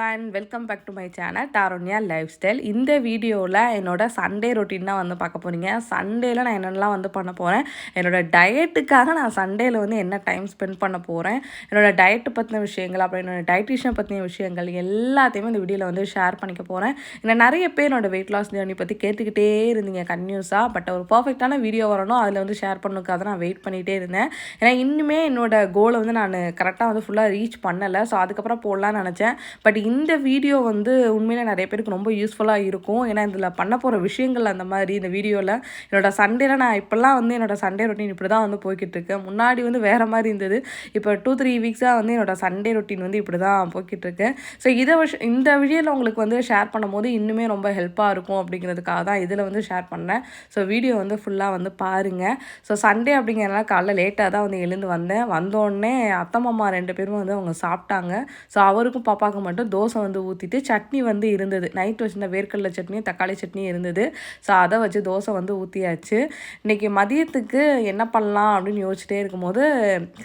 everyone, welcome back to my channel Tarunya Lifestyle. இந்த வீடியோவில் என்னோட சண்டே ரொட்டீன் தான் வந்து பார்க்க போகிறீங்க. சண்டேல நான் என்னென்னலாம் வந்து பண்ண போகிறேன், என்னோட டயட்டுக்காக நான் சண்டேல வந்து என்ன டைம் ஸ்பெண்ட் பண்ண போகிறேன், என்னோட டயட்டு பற்றின விஷயங்கள், அப்புறம் என்னோட டயட்டிஷியன் பற்றின விஷயங்கள் எல்லாத்தையுமே இந்த வீடியோவில் வந்து ஷேர் பண்ணிக்க போகிறேன். ஏன்னா நிறைய பேர் என்னோட வெயிட் லாஸ் ஜேர்னி பற்றி கேட்டுக்கிட்டே இருந்தீங்க கன்யூஸாக. பட் ஒரு பர்ஃபெக்டான வீடியோ வரணும், அதில் வந்து ஷேர் பண்ணுறதுக்காக நான் வெயிட் பண்ணிகிட்டே இருந்தேன். ஏன்னா இன்னுமே என்னோட கோலை வந்து நான் கரெக்டாக வந்து ஃபுல்லாக ரீச் பண்ணலை. ஸோ அதுக்கப்புறம் போடலான்னு நினச்சேன். பட் இந்த வீடியோ வந்து உண்மையிலே நிறைய பேருக்கு ரொம்ப யூஸ்ஃபுல்லாக இருக்கும். ஏன்னா இதில் பண்ண போகிற விஷயங்கள் அந்த மாதிரி இந்த வீடியோவில் என்னோட சண்டேல நான் இப்போல்லாம் வந்து என்னோட சண்டே ரொட்டீன் இப்படி தான் வந்து போய்கிட்டு இருக்கேன். முன்னாடி வந்து வேறு மாதிரி இருந்தது. இப்போ 2-3 வீக்ஸாக வந்து என்னோட சண்டே ரொட்டீன் வந்து இப்படி தான் போய்கிட்டு இருக்கேன். ஸோ இந்த வீடியோவில் உங்களுக்கு வந்து ஷேர் பண்ணும்போது இன்னுமே ரொம்ப ஹெல்ப்பாக இருக்கும் அப்படிங்கிறதுக்காக தான் இதில் வந்து ஷேர் பண்ணேன். ஸோ வீடியோ வந்து ஃபுல்லாக வந்து பாருங்கள். ஸோ சண்டே அப்படிங்கிறனால காலைல லேட்டாக தான் வந்து எழுந்து வந்தேன். வந்தோடனே அத்தை மாமா 2 பேரும் வந்து அவங்க சாப்பிட்டாங்க. ஸோ அவருக்கும் பாப்பாவுக்கு மட்டும் தோசை வந்து ஊற்றிட்டு சட்னி வந்து இருந்தது. நைட் வச்சுருந்த வேர்க்கடலை சட்னியும் தக்காளி சட்னியும் இருந்தது. ஸோ அதை வச்சு தோசை வந்து ஊற்றியாச்சு. இன்றைக்கி மதியத்துக்கு என்ன பண்ணலாம் அப்படின்னு யோசிச்சுட்டே இருக்கும்போது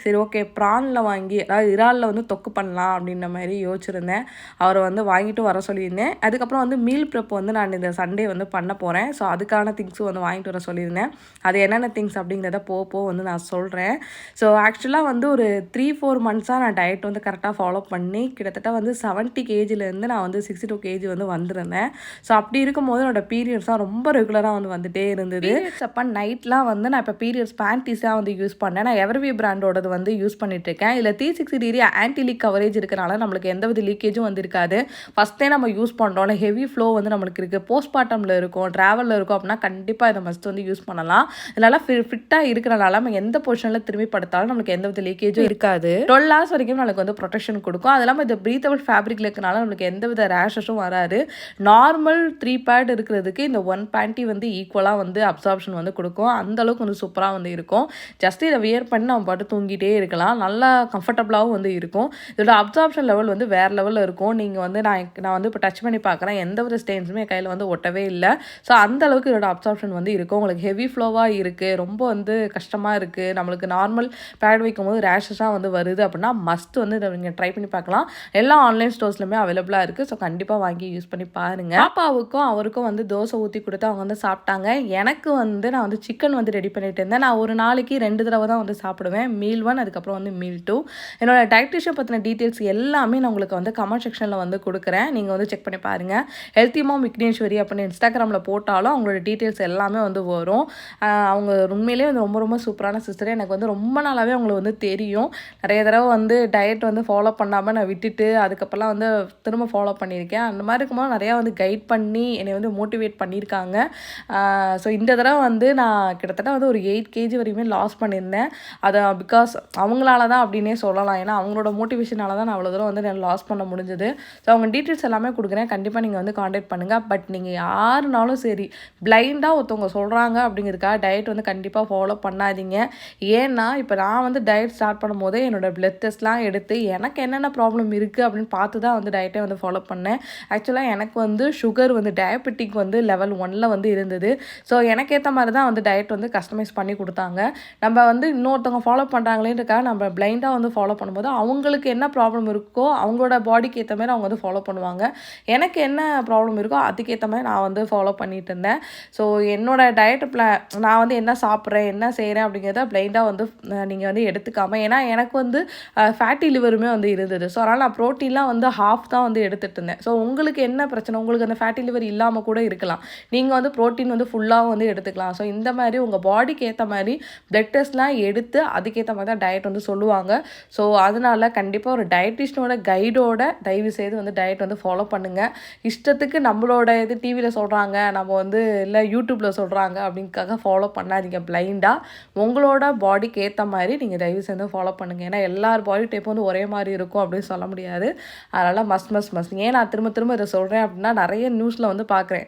சரி ஓகே ப்ரானில் வாங்கி அதாவது இறாலில் வந்து தொக்கு பண்ணலாம் அப்படின்ற மாதிரி யோசிச்சுருந்தேன். அவரை வந்து வாங்கிட்டு வர சொல்லியிருந்தேன். அதுக்கப்புறம் வந்து மீல் ப்ரெப் வந்து நான் இந்த சண்டே வந்து பண்ண போகிறேன். ஸோ அதுக்கான திங்ஸும் வந்து வாங்கிட்டு வர சொல்லியிருந்தேன். அது என்னென்ன திங்ஸ் அப்படிங்கிறத போக வந்து நான் சொல்கிறேன். ஸோ ஆக்சுவலாக வந்து ஒரு 3-4 மந்த்ஸாக நான் டயட் வந்து கரெக்டாக ஃபாலோ பண்ணி கிட்டத்தட்ட வந்து 70 kgலேருந்து நான் வந்து 62 kg வந்து வந்திருந்தேன். ஸோ அப்படி இருக்கும்போது என்னோட பீரியட்ஸ்லாம் ரொம்ப ரெகுலராக வந்து வந்துகிட்டே இருந்தது. பீரியட்ஸ் அப்போ நைட்லாம் வந்து நான் இப்போ பீரியட்ஸ் பேண்டீஸாக வந்து யூஸ் பண்ணேன். நான் எவர்வி பிராண்டோடது வந்து யூஸ் பண்ணிட்டுருக்கேன். இதில் 360 டிகிரி ஆன்டி லீக் கவரேஜ் இருக்கிறனால நம்மளுக்கு எந்தவித லீக்கேஜும் வந்து இருக்காது. ஃபஸ்ட்டே நம்ம யூஸ் பண்ணுறோம், ஹெவி ஃப்ளோ வந்து நம்மளுக்கு இருக்குது, போஸ்ட்மார்ட்டமில் இருக்கும், ட்ராவலில் இருக்கும் அப்படின்னா கண்டிப்பாக இதை மஸ்ட் வந்து யூஸ் பண்ணலாம். இதனால் ஃபிட்டாக இருக்கிறனால நம்ம எந்த பொசிஷனில் திரும்பி படுத்தாலும் நம்மளுக்கு எந்தவித லீக்கேஜும் இருக்காது. 12 hours வரைக்கும் நம்மளுக்கு வந்து ப்ரொடெக்ஷன் கொடுக்கும். அது இல்லாமல் இது ப்ரீத்தபிள் ஃபேப்ரிக்கில் இருக்கனால நம்மளுக்கு எந்தவித ரேஷஸும் வராது. நார்மல் 3 பேட் இருக்கிறதுக்கு இந்த 1 பேண்ட்டி வந்து ஈக்குவலாக வந்து அப்சார்ப்ஷன் வந்து கொடுக்கும். அந்தளவுக்கு வந்து சூப்பராக வந்து இருக்கும். ஜஸ்ட் இதை வியர் பண்ணி நம்ம பாட்டு தூங்கிட்டே இருக்கலாம். நல்லா கம்ஃபர்டபுளாகவும் வந்து இருக்கும். இதோட அப்சார்ப்ஷன் லெவல் வந்து வேறு லெவலில் இருக்கும். நீங்கள் வந்து நான் வந்து இப்போ டச் பண்ணி பார்க்குறேன், எந்த ஒரு ஸ்டெயின்ஸுமே கையில் வந்து ஒட்டவே இல்லை. ஸோ அந்தளவுக்கு இதோட அப்சார்ப்ஷன் வந்து இருக்கும். உங்களுக்கு ஹெவி ஃப்ளோவாக இருக்குது, ரொம்ப வந்து கஷ்டமாக இருக்குது, நம்மளுக்கு நார்மல் பேட் வைக்கும் போது ரேஷஸாக வந்து வருது அப்படின்னா மஸ்ட் வந்து இதை நீங்கள் ட்ரை பண்ணி பார்க்கலாம். எல்லா ஆன்லைன் ஸ்டோர்ஸ்லையுமே அவைலபிளாக இருக்குது. ஸோ கண்டிப்பாக வாங்கி யூஸ் பண்ணி பாருங்கள். பாப்பாவுக்கும் அவருக்கும் வந்து தோசை ஊற்றி கொடுத்து அவங்க வந்து சாப்பிட்டாங்க. எனக்கு வந்து நான் வந்து சிக்கன் வந்து ரெடி பண்ணிட்டு இருந்தேன். நான் ஒரு நாளைக்கு 2 தடவை தான் வந்து சாப்பிடுவேன். மீல் 1 அதுக்கப்புறம் வந்து மீல் 2. என்னோட டயட்டிஷியன் பற்றின டீட்டெயில்ஸ் எல்லாமே நான் உங்களுக்கு வந்து கமெண்ட் செக்ஷனில் வந்து கொடுக்குறேன். நீங்கள் வந்து செக் பண்ணி பாருங்கள். ஹெல்த்தி மாம் விக்னேஸ்வரி அப்படின்னு இன்ஸ்டாகிராமில் போட்டாலும் அவங்களோட டீட்டெயில்ஸ் எல்லாமே வந்து வரும். அவங்க உண்மையிலேயே வந்து ரொம்ப ரொம்ப சூப்பரான சிஸ்டர். எனக்கு வந்து ரொம்ப நாளாகவே அவங்களை வந்து தெரியும். நிறைய தடவை வந்து டயட் வந்து ஃபாலோ பண்ணாமல் நான் விட்டுட்டு அதுக்கப்புறம் வந்து திரும்ப ஃபாலோ பண்ணியிருக்கேன். அந்த மாதிரி இருக்கும்போது நிறையா வந்து கைட் பண்ணி என்னை வந்து மோட்டிவேட் பண்ணியிருக்காங்க. ஸோ இந்த தடவை வந்து நான் கிட்டத்தட்ட வந்து ஒரு 8 kg வரைக்குமே லாஸ் பண்ணியிருந்தேன். அதை பிகாஸ் அவங்களால தான் அப்படின்னே சொல்லலாம். ஏன்னா அவங்களோட மோட்டிவேஷனால தான் நான் அவ்வளோ தூரம் வந்து நான் லாஸ் பண்ண முடிஞ்சது. ஸோ அவங்க டீட்டெயில்ஸ் எல்லாமே கொடுக்குறேன். கண்டிப்பாக நீங்கள் வந்து காண்டாக்ட் பண்ணுங்கள். பட் நீங்கள் யாருனாலும் சரி பிளைண்டாக ஒருத்தவங்க சொல்கிறாங்க அப்படிங்கிறதுக்காக டயட் வந்து கண்டிப்பாக ஃபாலோ பண்ணாதீங்க. ஏன்னா இப்போ நான் வந்து டயட் ஸ்டார்ட் பண்ணும்போதே என்னோட பிளட் டெஸ்ட்லாம் எடுத்து எனக்கு என்னென்ன ப்ராப்ளம் இருக்குது அப்படின்னு பார்த்து தான் வந்து டயட்டே வந்து ஃபாலோ பண்ணேன். ஆக்சுவலாக எனக்கு வந்து சுகர் வந்து டயபெட்டிக் வந்து லெவல் 1ல் வந்து இருந்தது. ஸோ எனக்கு ஏற்ற மாதிரி தான் வந்து டயட் வந்து கஸ்டமைஸ் பண்ணி கொடுத்தாங்க. நம்ம வந்து இன்னொருத்தவங்க ஃபாலோ பண்ணுறாங்களேன்றக்காக நம்ம பிளைண்டாக வந்து ஃபாலோ பண்ணும்போது அவங்களுக்கு என்ன ப்ராப்ளம் இருக்கோ அவங்களோட பாடிக்கு ஏற்ற மாதிரி அவங்க வந்து ஃபாலோ பண்ணுவாங்க. எனக்கு என்ன ப்ராப்ளம் இருக்கோ அதுக்கேற்ற மாதிரி நான் வந்து ஃபாலோ பண்ணிட்டு இருந்தேன். ஸோ என்னோட டயட் நான் வந்து என்ன சாப்பிட்றேன் என்ன செய்கிறேன் அப்படிங்கிறத பிளைண்டாக வந்து நீங்கள் வந்து எடுத்துக்காமல், ஏன்னா எனக்கு வந்து ஃபேட்டி லிவருமே வந்து இருந்தது. ஸோ அதனால் நான் ப்ரோட்டீன்லாம் வந்து ஹாஃப் தான் வந்து எடுத்துகிட்டு இருந்தேன். ஸோ உங்களுக்கு என்ன பிரச்சனை, உங்களுக்கு அந்த ஃபேட்டி லிவர் இல்லாமல் கூட இருக்கலாம். நீங்கள் வந்து ப்ரோட்டீன் வந்து ஃபுல்லாக வந்து எடுத்துக்கலாம். ஸோ இந்த மாதிரி உங்கள் பாடிக்கு ஏற்ற மாதிரி பிளட் டெஸ்ட்லாம் எடுத்து அதுக்கேற்ற மாதிரி தான் டயட் வந்து சொல்லுவாங்க. ஸோ அதனால் கண்டிப்பாக ஒரு டயட்டிஷனோட கைடோட தயவு செய்து வந்து டயட் வந்து ஃபாலோ பண்ணுங்கள். இஷ்டத்துக்கு நம்மளோட இது டிவியில் சொல்கிறாங்க, நம்ம வந்து இல்லை யூடியூப்பில் சொல்கிறாங்க அப்படிங்கிறதுக்காக ஃபாலோ பண்ணாதீங்க பிளைண்டாக. உங்களோட பாடிக்கு ஏற்ற மாதிரி நீங்கள் தயவு செய்து ஃபாலோ பண்ணுங்கள். ஏன்னா எல்லார் பாடி டைப் வந்து ஒரே மாதிரி இருக்கும் அப்படின்னு சொல்ல முடியாது. அதனால் மஸ்ட் ஏன் நான் திரும்ப இதை சொல்கிறேன் அப்படின்னா நிறைய நியூஸில் வந்து பார்க்குறேன்.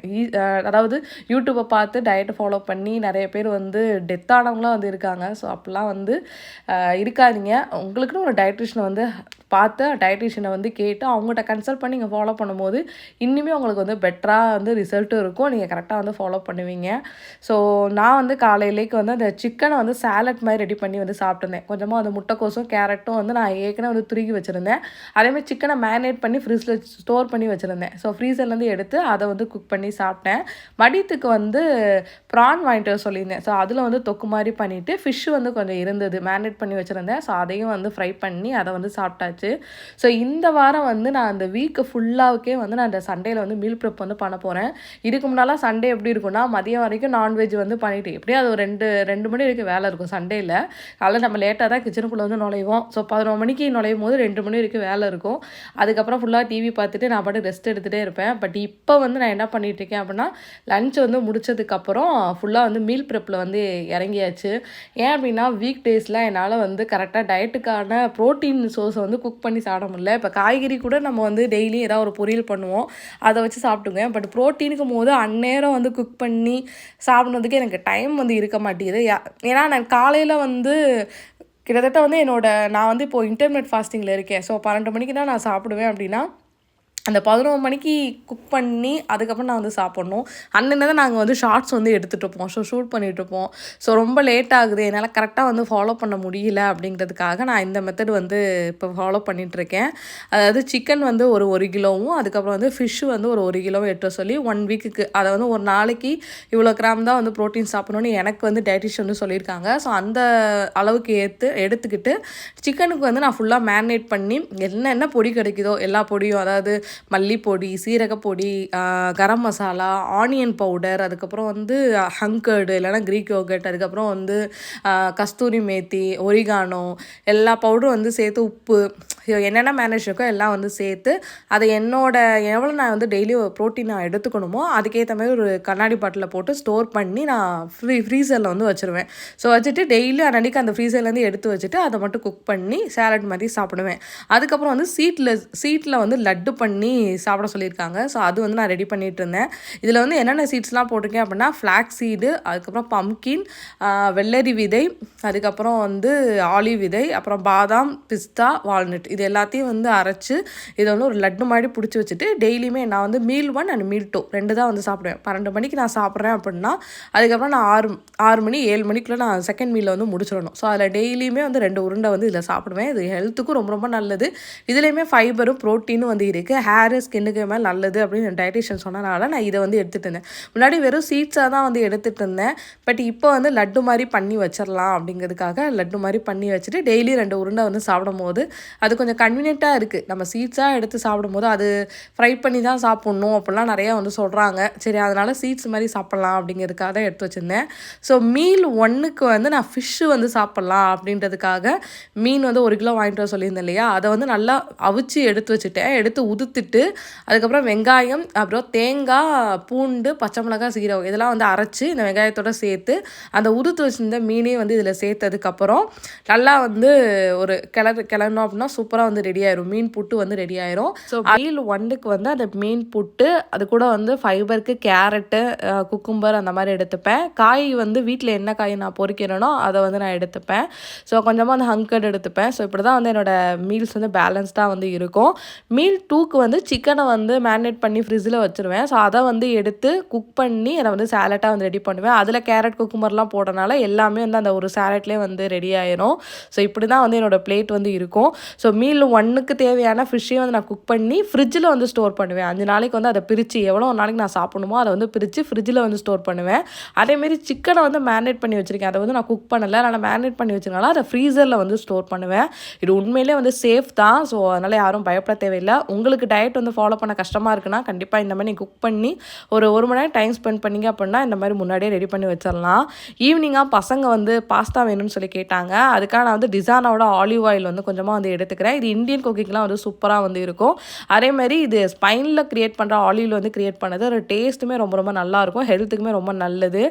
அதாவது யூடியூப்பை பார்த்து டயட்டை ஃபாலோ பண்ணி நிறைய பேர் வந்து டெத் ஆனவங்களாம் வந்து இருக்காங்க. ஸோ அப்படிலாம் வந்து இருக்காதீங்க. உங்களுக்குன்னு ஒரு டயட்ரிஷனை வந்து பார்த்து டயட்டிஷியனை வந்து கேட்டு அவங்ககிட்ட கன்சல்ட் பண்ணி நீங்கள் ஃபாலோ பண்ணும்போது இன்னுமே உங்களுக்கு வந்து பெட்டராக வந்து ரிசல்ட்டும் இருக்கும், நீங்கள் கரெக்டாக வந்து ஃபாலோ பண்ணுவீங்க. ஸோ நான் வந்து காலையிலேக்கு வந்து அந்த சிக்கனை வந்து சாலட் மாதிரி ரெடி பண்ணி வந்து சாப்பிட்டுருந்தேன். கொஞ்சமாக அந்த முட்டைக்கோசும் கேரட்டும் வந்து நான் ஏற்கனவே வந்து துருகி வச்சுருந்தேன். அதேமாதிரி சிக்கனை மேரினேட் பண்ணி ஃப்ரிட்ஜில் ஸ்டோர் பண்ணி வச்சுருந்தேன். ஸோ ஃப்ரீசர்லேருந்து எடுத்து அதை வந்து குக் பண்ணி சாப்பிட்டேன். மதியத்துக்கு வந்து ப்ரான் வாங்கிட்டு வர சொல்லியிருந்தேன். ஸோ அதில் வந்து தொக்கு மாதிரி பண்ணிவிட்டு ஃபிஷ் வந்து கொஞ்சம் இருந்தது மேரினேட் பண்ணி வச்சுருந்தேன். ஸோ அதையும் வந்து ஃப்ரை பண்ணி அதை வந்து சாப்பிட்டாச்சு. ஸோ இந்த வாரம் வந்து நான் அந்த வீக்கு ஃபுல்லாவுக்கே வந்து நான் அந்த சண்டேயில் வந்து மீல் ப்ரெப் வந்து பண்ண போகிறேன். இதுக்கு முன்னால் சண்டே எப்படி இருக்குன்னா மதியம் வரைக்கும் நான்வெஜ் வந்து பண்ணிவிட்டு எப்படியும் அது ஒரு 2 மணி வரைக்கும் வேலை இருக்கும் சண்டேயில். காலையில் நம்ம லேட்டாக தான் கிச்சனுக்குள்ளே வந்து நுழைவோம். ஸோ 11 மணிக்கு நுழையும் போது 2 மணி வரைக்கும் வேலை இருக்கும். அதுக்கப்புறம் ஃபுல்லாக டிவி பார்த்துட்டு நான் பாட்டு ரெஸ்ட் எடுத்துகிட்டே இருப்பேன். பட் இப்போ வந்து நான் என்ன பண்ணிகிட்ருக்கேன் அப்படின்னா லஞ்ச் வந்து முடிச்சதுக்கப்புறம் ஃபுல்லாக வந்து மீல் ப்ரெப்பில் வந்து இறங்கியாச்சு. ஏன் அப்படின்னா வீக் டேஸில் என்னால் வந்து கரெக்டாக டயட்டுக்கான ப்ரோட்டீன் சோர்ஸை வந்து குக் பண்ணி சாப்பிட முடியல. இப்போ காய்கறி கூட நம்ம வந்து டெய்லி ஏதாவது ஒரு பொரியல் பண்ணுவோம், அதை வச்சு சாப்பிட்டுக்குவேன். பட் ப்ரோட்டீனுக்கும் போது அந்நேரம் வந்து குக் பண்ணி சாப்பிட்றதுக்கு எனக்கு டைம் வந்து இருக்க மாட்டேங்குது. ஏன்னா நான் காலையில் வந்து கிட்டத்தட்ட வந்து நான் வந்து இப்போது இன்டர்மீடியட் ஃபாஸ்டிங்கில் இருக்கேன். ஸோ 12 மணிக்கு தான் நான் சாப்பிடுவேன். அப்படின்னா அந்த 11 மணிக்கு குக் பண்ணி அதுக்கப்புறம் நான் வந்து சாப்பிட்ணும். அன்னைக்கு தான் நாங்கள் வந்து ஷார்ட்ஸ் வந்து எடுத்துகிட்ருப்போம். ஷூட் பண்ணிகிட்ருப்போம். ஸோ ரொம்ப லேட் ஆகுது, என்னால் கரெக்டாக வந்து ஃபாலோ பண்ண முடியல அப்படிங்கிறதுக்காக நான் இந்த மெத்தட் வந்து இப்போ ஃபாலோ பண்ணிகிட்ருக்கேன். அதாவது சிக்கன் வந்து ஒரு கிலோவும் அதுக்கப்புறம் வந்து ஃபிஷ்ஷு வந்து ஒரு கிலோவும் எடுத்து சொல்லி 1 வீக்குக்கு அதை வந்து ஒரு நாளைக்கு இவ்வளோ கிராம் தான் வந்து ப்ரோட்டீன் சாப்பிடணும்னு எனக்கு வந்து டயட்டிஷியன் வந்து சொல்லியிருக்காங்க. ஸோ அந்த அளவுக்கு எடுத்துக்கிட்டு சிக்கனுக்கு வந்து நான் ஃபுல்லாக மேரினேட் பண்ணி என்னென்ன பொடி கிடைக்குதோ எல்லா பொடியும், அதாவது மல்லிப்பொடி, சீரகப்பொடி, கரம் மசாலா, ஆனியன் பவுடர், அதுக்கப்புறம் வந்து ஹங்கர்டு இல்லைனா க்ரீக் யோகர்ட், அதுக்கப்புறம் வந்து கஸ்தூரி மேத்தி, ஒரிகானோ எல்லா பவுடரும் வந்து சேர்த்து உப்பு என்னென்ன மேனேஜ் இருக்கோ எல்லாம் வந்து சேர்த்து அதை எவ்வளோ நான் வந்து டெய்லி ப்ரோட்டீன் நான் எடுத்துக்கணுமோ அதுக்கேற்ற மாதிரி ஒரு கண்ணாடி பாட்டிலில் போட்டு ஸ்டோர் பண்ணி நான் ஃப்ரீசரில் வந்து வச்சுருவேன். ஸோ வச்சுட்டு டெய்லி அன்றைக்கி அந்த ஃப்ரீசர்லேருந்து எடுத்து வச்சுட்டு அதை மட்டும் குக் பண்ணி சேலட் மாதிரி சாப்பிடுவேன். அதுக்கப்புறம் வந்து சீட்டில் வந்து லட்டு பண்ணி சாப்பிட சொல்லியிருக்காங்க. ஸோ அது வந்து நான் ரெடி பண்ணிகிட்டு இருந்தேன். இதில் வந்து என்னென்ன சீட்ஸ்லாம் போட்டிருக்கேன் அப்படின்னா ஃப்ளாக்ஸ் சீடு, அதுக்கப்புறம் பம்கின், வெள்ளரி விதை, அதுக்கப்புறம் வந்து ஆலிவ் விதை, அப்புறம் பாதாம், பிஸ்தா, வால்நட் இது எல்லாத்தையும் வந்து அரைச்சி இதை வந்து ஒரு லட்டு மாதிரி பிடிச்சி வச்சுட்டு டெய்லியுமே நான் வந்து மீல் 1 அண்ட் மீல் 2 2 தான் வந்து சாப்பிடுவேன். 12 மணிக்கு நான் சாப்பிட்றேன் அப்படின்னா அதுக்கப்புறம் நான் 6 மணி 7 மணிக்குள்ளே நான் செகண்ட் மீலில் வந்து முடிச்சிடணும். ஸோ அதில் டெய்லியுமே வந்து 2 உருண்டை வந்து இதில் சாப்பிடுவேன். இது ஹெல்த்துக்கும் ரொம்ப ரொம்ப நல்லது. இதுலேயுமே ஃபைபரும் ப்ரோட்டீனும் வந்து இருக்குது. ஹேரு ஸ்கின்னுக்கு மேலே நல்லது அப்படின்னு டயட்டிஷியன் சொன்னனால நான் இதை வந்து எடுத்துகிட்டு இருந்தேன். முன்னாடி வெறும் சீட்ஸாக தான் வந்து எடுத்துகிட்டு இருந்தேன். பட் இப்போ வந்து லட்டு மாதிரி பண்ணி வச்சிடலாம் அப்படிங்கிறதுக்காக லட்டு மாதிரி பண்ணி வச்சுட்டு டெய்லி 2 உருண்டை வந்து சாப்பிடும் போது அது கொஞ்சம் கன்வீனியண்ட்டாக இருக்குது. நம்ம சீட்ஸாக எடுத்து சாப்பிடும்போது அது ஃப்ரை பண்ணி தான் சாப்பிட்ணும் அப்படிலாம் நிறையா வந்து சொல்கிறாங்க. சரி அதனால் சீட்ஸ் மாதிரி சாப்பிட்லாம் அப்படிங்கிறதுக்காக தான் எடுத்து வச்சுருந்தேன். ஸோ மீல் 1க்கு வந்து நான் ஃபிஷ்ஷு வந்து சாப்பிட்லாம் அப்படின்றதுக்காக மீன் வந்து 1 கிலோ வாங்கிட்டு வர சொல்லியிருந்தேன் இல்லையா, அதை வந்து நல்லா அவிச்சு எடுத்து வச்சுட்டேன். எடுத்து உதுத்துட்டு அதுக்கப்புறம் வெங்காயம், அப்புறம் தேங்காய், பூண்டு, பச்சை மிளகாய், சீரகம் இதெல்லாம் வந்து அரைச்சி இந்த வெங்காயத்தோடு சேர்த்து அந்த உதுத்து வச்சுருந்த மீனையும் வந்து இதில் சேர்த்ததுக்கப்புறம் நல்லா வந்து ஒரு கிளறணும் அப்படின்னா சூப்பராக வந்து ரெடி ஆயிரும். மீன் புட்டு வந்து ரெடி ஆயிரும். ஸோ மீல் 1க்கு வந்து அந்த மீன் புட்டு அது கூட வந்து ஃபைபருக்கு கேரட்டு, குக்கும்பர் அந்த மாதிரி எடுத்துப்பேன். காய் வந்து வீட்டில் என்ன காய் நான் பொறிக்கிறேனோ அதை வந்து நான் எடுத்துப்பேன். ஸோ கொஞ்சமாக அந்த ஹங்கர்ட் எடுத்துப்பேன். ஸோ இப்படி தான் வந்து என்னோடய மீல்ஸ் வந்து பேலன்ஸ்டாக வந்து இருக்கும். மீல் 2க்கு வந்து சிக்கனை வந்து மேரினேட் பண்ணி ஃப்ரிட்ஜில் வச்சுருவேன். ஸோ அதை வந்து எடுத்து குக் பண்ணி அதை வந்து சேலட்டாக வந்து ரெடி பண்ணுவேன். அதில் கேரட் குக்கும்பர்லாம் போடுறதுனால எல்லாமே வந்து அந்த ஒரு சேலட்லேயே வந்து ரெடி ஆயிரும். ஸோ இப்படி தான் வந்து என்னோடய பிளேட் வந்து இருக்கும். ஸோ மீல் 1க்கு தேவையான ஃபிஷ்ஷையும் வந்து நான் குக் பண்ணி ஃப்ரிட்ஜில் வந்து ஸ்டோர் பண்ணுவேன். 5 நாளைக்கு வந்து அதை பிரித்து எவ்வளோ ஒரு நாளைக்கு நான் சாப்பிடணுமோ அதை வந்து பிரித்து ஃப்ரிட்ஜில் வந்து ஸ்டோர் பண்ணுவேன். அதேமாரி சிக்கனை வந்து மேரினேட் பண்ணி வச்சுருக்கேன். அதை வந்து நான் குக் பண்ணலை, நான் மேரினேட் பண்ணி வச்சுருக்கனால அதை ஃப்ரீசரில் வந்து ஸ்டோர் பண்ணுவேன். இது உண்மையிலே வந்து சேஃப் தான். ஸோ அதனால் யாரும் பயப்பட தேவையில்லை. உங்களுக்கு டயட் வந்து ஃபாலோ பண்ண கஷ்டமாக இருக்குன்னா கண்டிப்பாக இந்த மாதிரி குக் பண்ணி ஒரு மணி நேரம் டைம் ஸ்பெண்ட் பண்ணிங்க அப்படின்னா இந்த மாதிரி முன்னாடியே ரெடி பண்ணி வச்சிடலாம். ஈவினிங்காக பசங்க வந்து பாஸ்தா வேணும்னு சொல்லி கேட்டாங்க. அதுக்காக நான் வந்து டிசானோட ஆலிவ் ஆயில் வந்து கொஞ்சமாக வந்து எடுத்துக்கிறேன். இது இந்தியன் குக்கிங்லாம் வந்து சூப்பராக வந்து இருக்கும். அதேமாதிரி இது ஸ்பைனில் க்ரியேட் பண்ணுற ஆலிவில் வந்து க்ரியேட் பண்ணது ஒரு டேஸ்ட்டுமே ரொம்ப ரொம்ப நல்லாயிருக்கும். ஹெல்த்துக்குமே ரொம்ப நல்லது.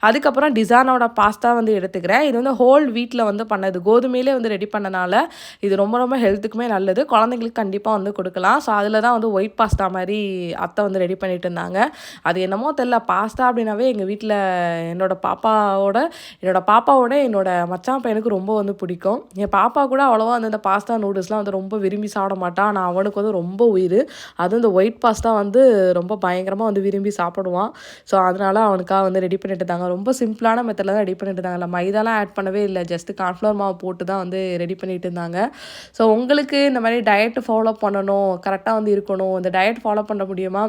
அதுக்கப்புறம் டிசானோட பாஸ்தா வந்து எடுத்துக்கிறேன். இது வந்து ஹோல் வீட்டில் வந்து பண்ணது, கோதுமையிலே வந்து ரெடி பண்ணனால இது ரொம்ப ரொம்ப ஹெல்த்துக்குமே நல்லது. குழந்தைங்களுக்கு கண்டிப்பாக வந்து கொடுக்கலாம். ஸோ அதில் தான் வந்து ஒயிட் பாஸ்தா மாதிரி அத்தை வந்து ரெடி பண்ணிட்டு இருந்தாங்க. அது என்னமோ தெரியல, பாஸ்தா அப்படின்னாவே எங்கள் வீட்டில் என்னோட பாப்பாவோட என்னோட மச்சான் பையனுக்கு ரொம்ப வந்து பிடிக்கும். என் பாப்பா கூட அவ்வளோவா அந்த பாஸ்தா நூடுல்ஸ்லாம் நூடுல்ஸ்லாம் வந்து ரொம்ப விரும்பி சாப்பிட மாட்டான். ஆனால் அவனுக்கு வந்து ரொம்ப உயிர். அதுவும் இந்த ஒயிட் பாஸ்தா வந்து ரொம்ப பயங்கரமாக வந்து விரும்பி சாப்பிடுவான். ஸோ அதனால அவனுக்காக வந்து ரெடி பண்ணிட்டு இருந்தாங்க. ரொம்ப சிம்பிளான மெத்தடில் தான் ரெடி பண்ணிட்டு இருந்தாங்க. இல்லை மைதாலாம் ஆட் பண்ணவே இல்லை, ஜஸ்ட் கார்ன்ஃப்ளவர் மாவு போட்டு தான் வந்து ரெடி பண்ணிட்டு இருந்தாங்க. ஸோ உங்களுக்கு இந்த மாதிரி டயட் ஃபாலோ பண்ணணும், கரெக்டாக வந்து இருக்கணும், இந்த டயட் ஃபாலோ பண்ண முடியுமா?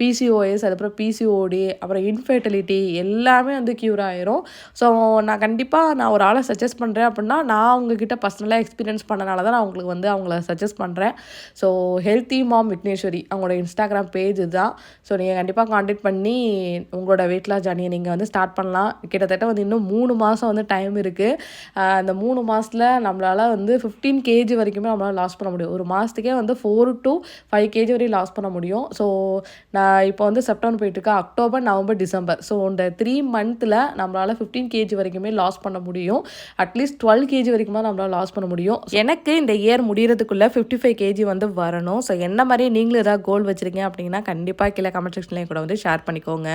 பிசிஓஎஸ், அதுக்கப்புறம் பிசிஓடி, அப்புறம் இன்ஃபெர்டிலிட்டி எல்லாமே வந்து க்யூர் ஆயிரும். ஸோ நான் கண்டிப்பாக நான் ஒரு ஆளை சஜஸ்ட் பண்ணுறேன் அப்படின்னா, நான் உங்ககிட்ட பர்சனலாக எக்ஸ்பீரியன்ஸ் பண்ணனால தான் நான் உங்களுக்கு வந்து அவங்கள சஜஸ்ட் பண்ணுறேன். ஸோ ஹெல்த்தி மாம் விக்னேஸ்வரி அவங்களோட இன்ஸ்டாகிராம் பேஜ் தான். ஸோ நீங்கள் கண்டிப்பாக காண்டாக்ட் பண்ணி உங்களோட வெயிட் லாஸ் ஜர்னியை நீங்கள் வந்து ஸ்டார்ட் பண்ணலாம். கிட்டத்தட்ட வந்து இன்னும் 3 மாதம் வந்து டைம் இருக்குது. அந்த 3 மாதத்தில் நம்மளால் வந்து 15 kg வரைக்குமே நம்மளால் லாஸ் பண்ண முடியும். ஒரு மாதத்துக்கே வந்து 4 to 5 kg வரையும் லாஸ் பண்ண முடியும். ஸோ நான் இப்போ வந்து செப்டம்பர் போயிட்டுருக்கேன், அக்டோபர், நவம்பர், டிசம்பர். ஸோ இந்த 3 மந்த்தில் நம்மளால் 15 kg வரைக்குமே லாஸ் பண்ண முடியும். அட்லீஸ்ட் 12 kg வரைக்குமா நம்மளால் லாஸ் பண்ண முடியும். எனக்கு இந்த இயர் முடிகிறதுக்குள்ளே 55 kg வந்து வரணும். ஸோ என்ன மாதிரி நீங்களும் ஏதாவது கோல் வச்சுருக்கீங்க அப்படின்னா கண்டிப்பாக கீழே கமெண்ட் செக்ஷன்லேயே கூட வந்து ஷேர் பண்ணிக்கோங்க.